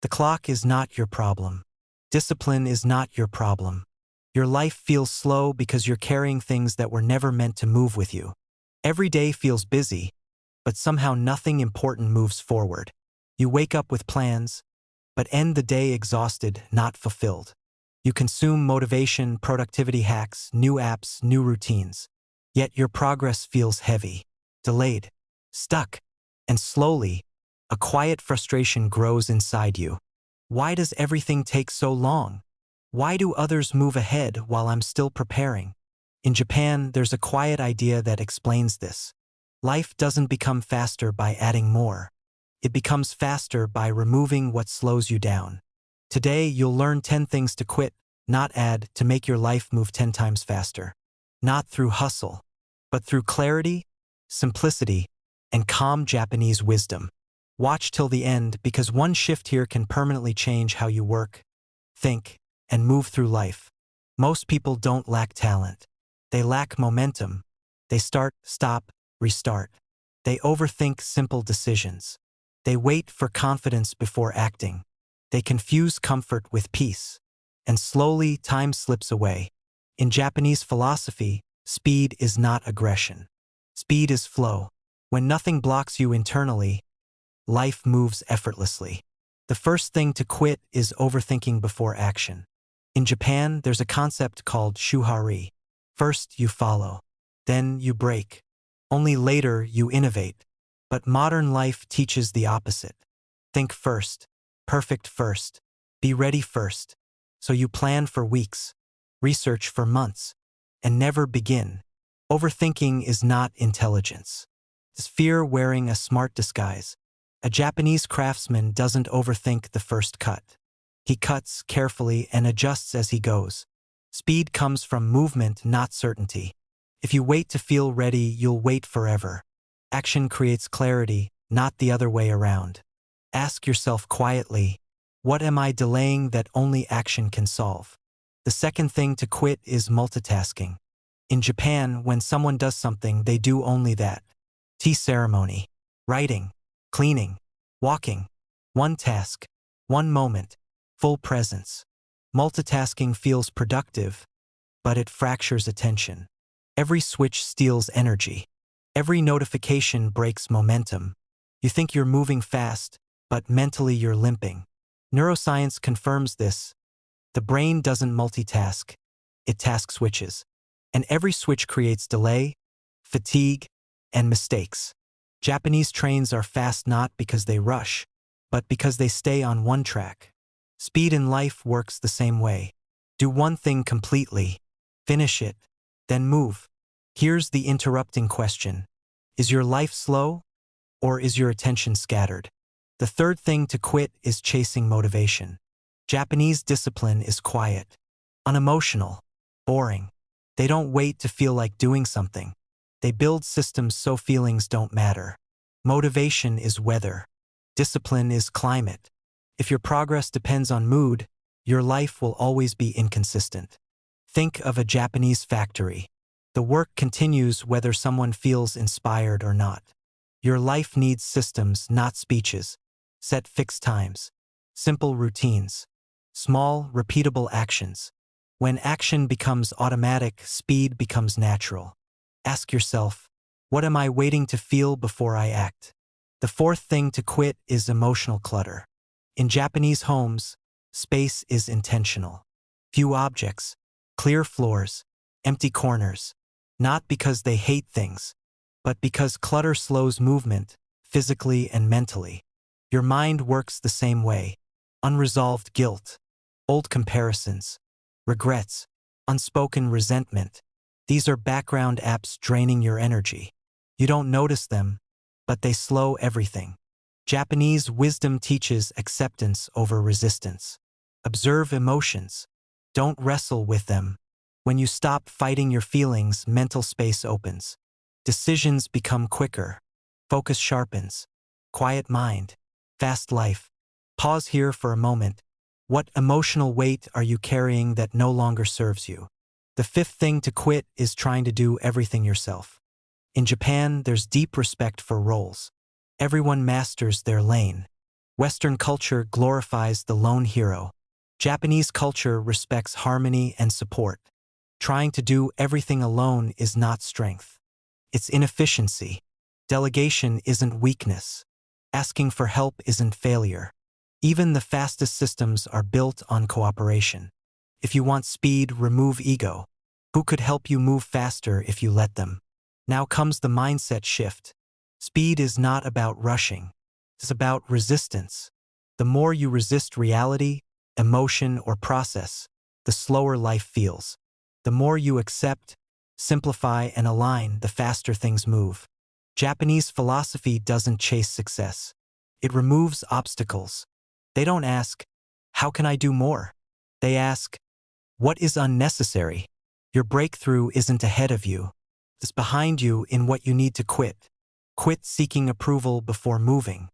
The clock is not your problem. Discipline is not your problem. Your life feels slow because you're carrying things that were never meant to move with you. Every day feels busy, but somehow nothing important moves forward. You wake up with plans, but end the day exhausted, not fulfilled. You consume motivation, productivity hacks, new apps, new routines. Yet your progress feels heavy, delayed, stuck, and slowly, a quiet frustration grows inside you. Why does everything take so long? Why do others move ahead while I'm still preparing? In Japan, there's a quiet idea that explains this. Life doesn't become faster by adding more. It becomes faster by removing what slows you down. Today, you'll learn 10 things to quit, not add, to make your life move 10 times faster. Not through hustle, but through clarity, simplicity, and calm Japanese wisdom. Watch till the end, because one shift here can permanently change how you work, think, and move through life. Most people don't lack talent. They lack momentum. They start, stop, restart. They overthink simple decisions. They wait for confidence before acting. They confuse comfort with peace. And slowly, time slips away. In Japanese philosophy, speed is not aggression. Speed is flow. When nothing blocks you internally, life moves effortlessly. The first thing to quit is overthinking before action. In Japan, there's a concept called shuhari. First, you follow. Then you break. Only later, you innovate. But modern life teaches the opposite. Think first. Perfect first. Be ready first. So you plan for weeks, research for months, and never begin. Overthinking is not intelligence. It's fear wearing a smart disguise. A Japanese craftsman doesn't overthink the first cut. He cuts carefully and adjusts as he goes. Speed comes from movement, not certainty. If you wait to feel ready, you'll wait forever. Action creates clarity, not the other way around. Ask yourself quietly, what am I delaying that only action can solve? The second thing to quit is multitasking. In Japan, when someone does something, they do only that. Tea ceremony, writing, cleaning, walking. One task, one moment, full presence. Multitasking feels productive, but it fractures attention. Every switch steals energy. Every notification breaks momentum. You think you're moving fast, but mentally you're limping. Neuroscience confirms this. The brain doesn't multitask, it task switches. And every switch creates delay, fatigue, and mistakes. Japanese trains are fast not because they rush, but because they stay on one track. Speed in life works the same way. Do one thing completely, finish it, then move. Here's the interrupting question. Is your life slow, or is your attention scattered? The third thing to quit is chasing motivation. Japanese discipline is quiet, unemotional, boring. They don't wait to feel like doing something. They build systems so feelings don't matter. Motivation is weather. Discipline is climate. If your progress depends on mood, your life will always be inconsistent. Think of a Japanese factory. The work continues whether someone feels inspired or not. Your life needs systems, not speeches. Set fixed times. Simple routines. Small, repeatable actions. When action becomes automatic, speed becomes natural. Ask yourself, what am I waiting to feel before I act? The fourth thing to quit is emotional clutter. In Japanese homes, space is intentional. Few objects, clear floors, empty corners. Not because they hate things, but because clutter slows movement, physically and mentally. Your mind works the same way. Unresolved guilt, old comparisons, regrets, unspoken resentment. These are background apps draining your energy. You don't notice them, but they slow everything. Japanese wisdom teaches acceptance over resistance. Observe emotions. Don't wrestle with them. When you stop fighting your feelings, mental space opens. Decisions become quicker. Focus sharpens. Quiet mind. Fast life. Pause here for a moment. What emotional weight are you carrying that no longer serves you? The fifth thing to quit is trying to do everything yourself. In Japan, there's deep respect for roles. Everyone masters their lane. Western culture glorifies the lone hero. Japanese culture respects harmony and support. Trying to do everything alone is not strength. It's inefficiency. Delegation isn't weakness. Asking for help isn't failure. Even the fastest systems are built on cooperation. If you want speed, remove ego. Who could help you move faster if you let them? Now comes the mindset shift. Speed is not about rushing. It's about resistance. The more you resist reality, emotion, or process, the slower life feels. The more you accept, simplify, and align, the faster things move. Japanese philosophy doesn't chase success. It removes obstacles. They don't ask, "How can I do more?" They ask, "What is unnecessary?" Your breakthrough isn't ahead of you. It's behind you in what you need to quit. Quit seeking approval before moving.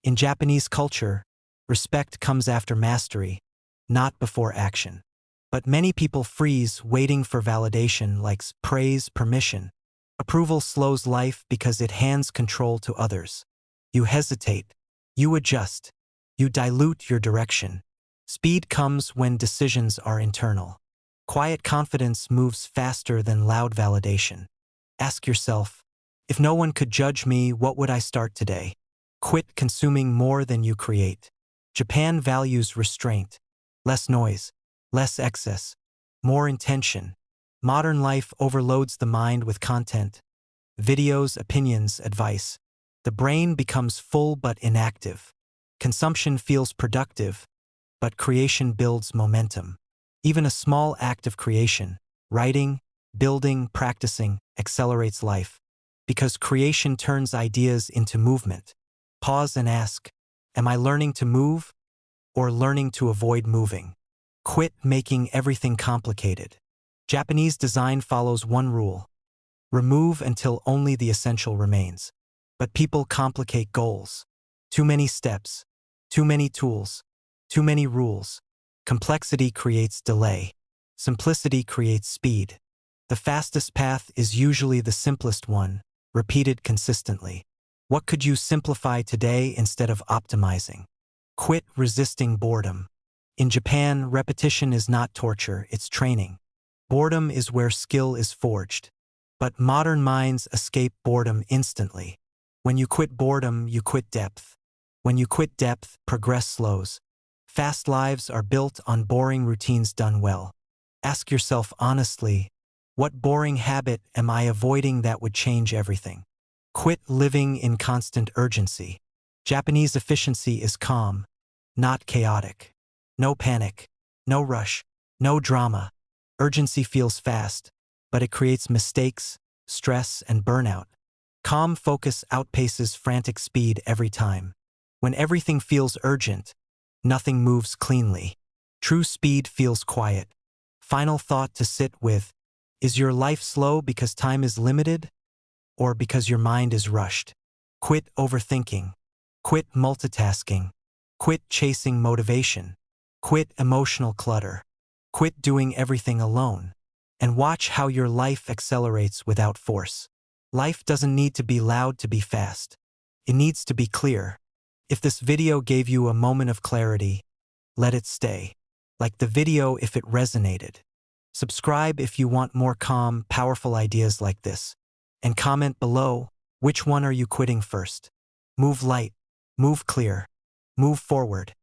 In Japanese culture, respect comes after mastery, not before action. But many people freeze waiting for validation like praise, permission. Approval slows life because it hands control to others. You hesitate. You adjust. You dilute your direction. Speed comes when decisions are internal. Quiet confidence moves faster than loud validation. Ask yourself, if no one could judge me, what would I start today? Quit consuming more than you create. Japan values restraint. Less noise, less excess, more intention. Modern life overloads the mind with content, videos, opinions, advice. The brain becomes full but inactive. Consumption feels productive, but creation builds momentum. Even a small act of creation, writing, building, practicing, accelerates life. Because creation turns ideas into movement. Pause and ask, am I learning to move or learning to avoid moving? Quit making everything complicated. Japanese design follows one rule: remove until only the essential remains. But people complicate goals. Too many steps, too many tools, too many rules. Complexity creates delay. Simplicity creates speed. The fastest path is usually the simplest one, repeated consistently. What could you simplify today instead of optimizing? Quit resisting boredom. In Japan, repetition is not torture, it's training. Boredom is where skill is forged. But modern minds escape boredom instantly. When you quit boredom, you quit depth. When you quit depth, progress slows. Fast lives are built on boring routines done well. Ask yourself honestly, what boring habit am I avoiding that would change everything? Quit living in constant urgency. Japanese efficiency is calm, not chaotic. No panic, no rush, no drama. Urgency feels fast, but it creates mistakes, stress, and burnout. Calm focus outpaces frantic speed every time. When everything feels urgent, nothing moves cleanly. True speed feels quiet. Final thought to sit with: is your life slow because time is limited, or because your mind is rushed? Quit overthinking. Quit multitasking. Quit chasing motivation. Quit emotional clutter. Quit doing everything alone. And watch how your life accelerates without force. Life doesn't need to be loud to be fast. It needs to be clear. If this video gave you a moment of clarity, let it stay. Like the video if it resonated. Subscribe if you want more calm, powerful ideas like this. And comment below, which one are you quitting first? Move light, move clear, move forward.